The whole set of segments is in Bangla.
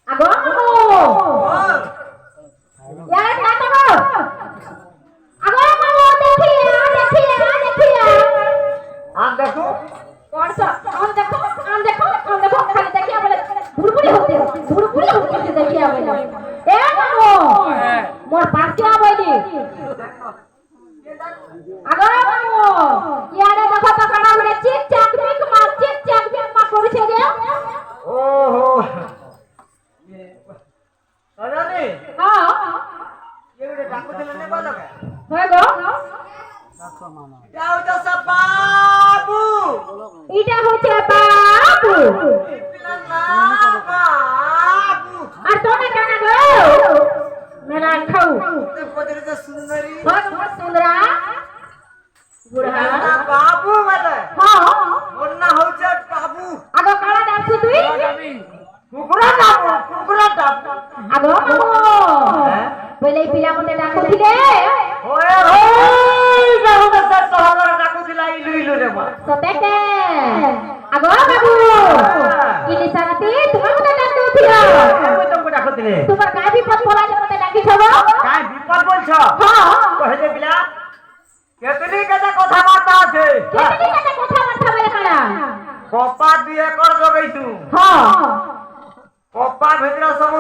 আগো यार क्या करो আগো देखिए आप देखो कौन सा हम देखो खाली देखिए बोले भुरभुरी होते देखिए बोले ए मामो मोर पास के आबोली আগো মামো ইয়ারে দেখো তো কানা বলে চিক চাক বিক মা করছে গে ओहो रानी हां ये रे डाको दिले ने बोलो के হয় গো जाओ तो सब बाबू এটা হচ্ছে বাবু पिला ना बाबू আর তোমরা কেন গো মেলা খাও ते पदरे तो सुंदरी बहुत सुंदरा बुढ़ा ना बाबू बोले हां वरना हो जा बाबू আগো কালা ডাকছি তুই कुकुरा डाबू আগো মামো বলে পিলা মতে ডাকো দিলে ओए होय जाओ तो सब तोहरा डाको दिला इलु रे मा সতেকে আগো বাবু ইনি সারাতে তোমার মতে ডাকতে উঠিও আমি তোমাকে ডাকো দিলে তোমার কাই বিপদ পড়া যে মতে ডাকি ছবো কাই বিপদ বলছো হ্যাঁ কহে যে বিলা কেতলি কেটা কথা বার্তা আছে কেতলি কেটা কথা বার্তা বলে কারা কপা 2 একর জগাইছু হ্যাঁ কপা ভিতরে সব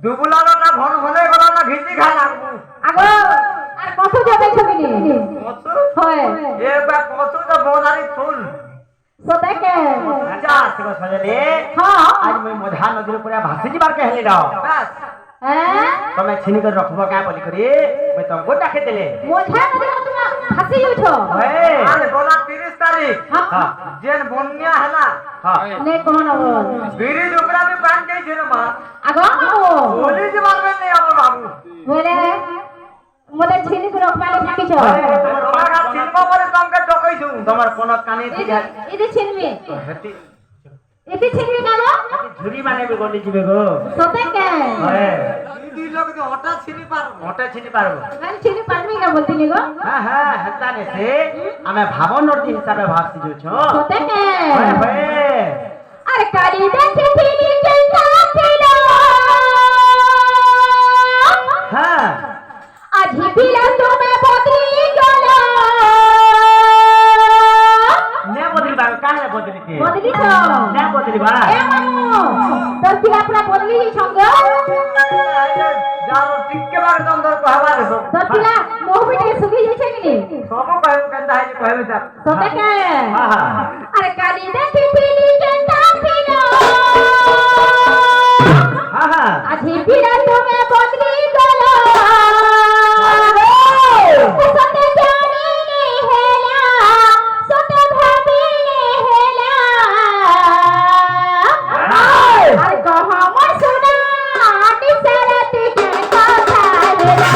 দুবুলালো না ঘন ঘনে গলা না ঘিচি খা লাগবো আগো আর কত যাবে ছবিনি কত হয় এ বা কত তো বোনারি ফুল সতেকে যা আসিব সজলে হ্যাঁ আজ মই মধা নদীর উপরে ভাসি যাবার कहले দাও বাস হ্যাঁ তুমি ছিনি করে রাখবো কা বলি করি মই তোমাকে ডাকে দিলে মোঝা নদী তুমি ফাঁসি যাচ্ছ ওয়ে আরে গোলা 30 তারিখ হ্যাঁ যেন বন্যা হলা হ্যাঁ নে কোন বল বিড়ি ডুবরা में बांध के ছিল মা আগো বলি যে মারবে নেই আমার বাবু বলে মতে ছিনি করে রখবালে থাকিছ তোমার কাছে ছিনবো পরে তোমাকে ডকাইছু তোমার কোন কানে দিঘা ইদি ছিনবি হেতি ইদি ছিনবি কেন ঝুরি মানে গলি দিবে গো সতেকে হ্যাঁ দুই লোক যে ওটা ছিনি পারবো আমি ছিনি পারবি না বলতিনি গো হ্যাঁ হ্যাঁ হেতা নেছে আমি ভাবনর হিসাবে ভাবছি যোছো সতেকে হয় হয় আরে কালি দেখে ছিনি কেনটা ছিল হ্যাঁ আজ হিপিলা তুমি বদলি গেল নে বদলিবা কানে বদলিতে বদলি তো নে বদলিবা এ মামু তোর কি আপনা বদলি সঙ্গ যাও টিকে বার দন্দর কহবা দেছো তোর পিলা মোহবিটে সুগি যাইছে কিনি সব কইব কেনটা হাই কইবে তা সতেকে হ্যাঁ হ্যাঁ আরে কালি দেখে ছিনি কেনটা ছিল হ্যাঁ হ্যাঁ আজ হিপিলা তুমি বদলি গেল সতে জানিনি হেলা সতে ভাবিনি হেলা আর কহ মই শুনা আটি সারাতে কেন কথা হেলা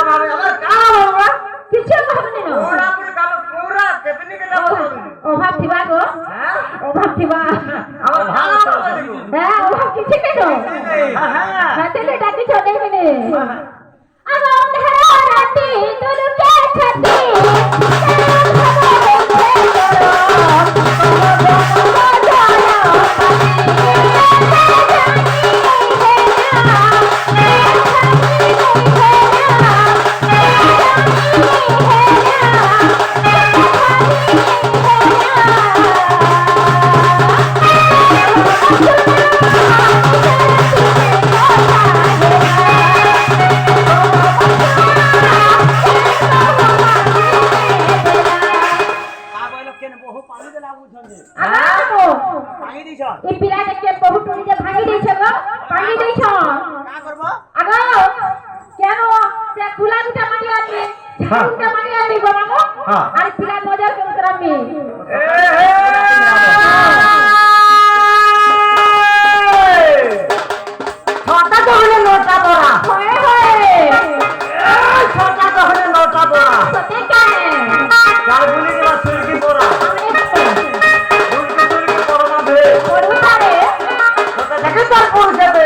ভাবে আমার কাম হবে কিছু ভাবনি না পুরা পুরি কাম পুরা কেতনি কে যাব অভাব থিবা গো হ্যাঁ অভাব থিবা আমার ভালো হবে দেখো হ্যাঁ অভাব কিছু নেই তো হ্যাঁ হাতেলে ডাকি চলে গেলে আমার অন্ধেরা রাতে তুলুকে ছাতি এই পিলাটাকে বহুত টুনিতে ভাঙি দিয়েছে গো ভাঙি দিয়েছ আগো কেন সে কুলা দুটা মাটি আছে ঝাড়ুটা মাটি আছে গো মামু আর পিলা মজার কেন করামি ছটা তো হলে নটা পড়া হয় হয় ছটা তো হলে নটা পড়া সতে কেন চার গুলি দিলা সুরকি পড়া সুরকি সুরকি পড়া না ভে পড়বে পারে ছটা দেখে তার পড়ছে বে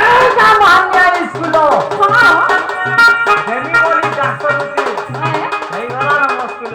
এই যা মানিয়া স্কুল হ্যাঁ হেমি বলি ডাক্তার বুঝি হ্যাঁ এই গলা না স্কুল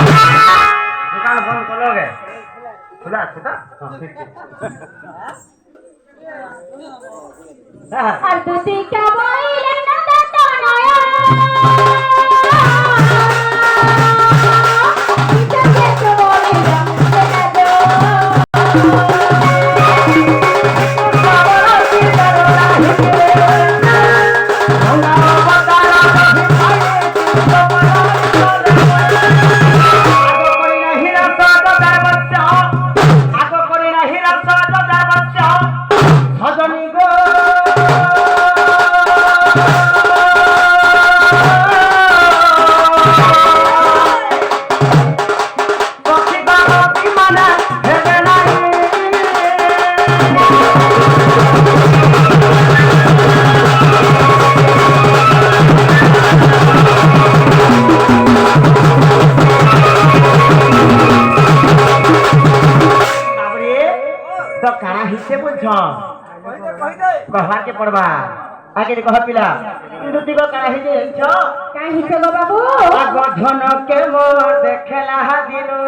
दुकान बंद करोगे खुला है खुदा আর দুটি কেবল না দাতা নয় ইতাকে তো বলি तो काना हिस्से बुझ कहवा के पड़वा आगे कह पिला दुती को काना हिस्से छ কাই হিসে গো বাবু गठन के मोर देखला दिनो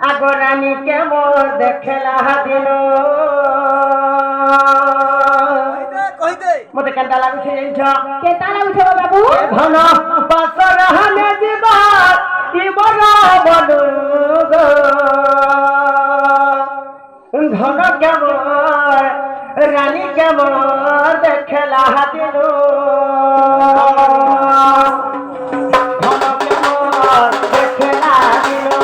आगरानी के मोर देखला दिनो मते केनता लागु छै छ কে তালা উঠে গো বাবু धन बसरहने जीवा की बड़ा बनु गो धन के मोर रानी के मोर देखला दिनो धन के मोर देखला दिनो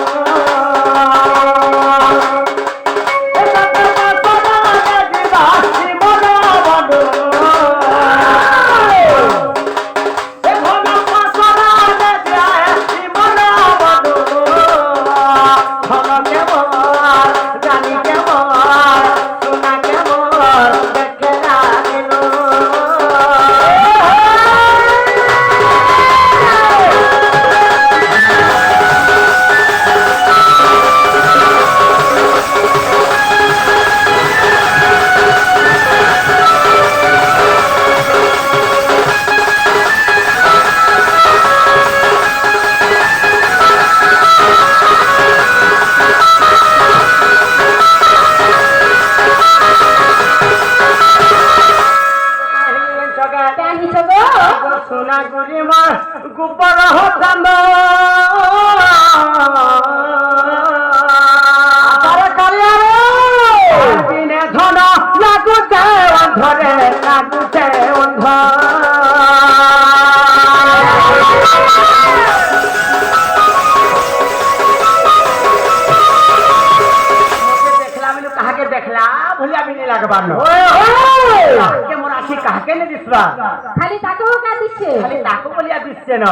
দিছ গো সোনা গুরি মা গোপর হতাম দিনে ধন লাগুছে অন্ধরে লাগুছে অন্ধ কাহাকে দেখলা বলে আমি নি লাগবার ন কাহাকে মোর আখি কাহাকে নে দিছবা খালি তাকেও কা দিচ্ছে খালি তাকো বলিয়া দিচ্ছে ন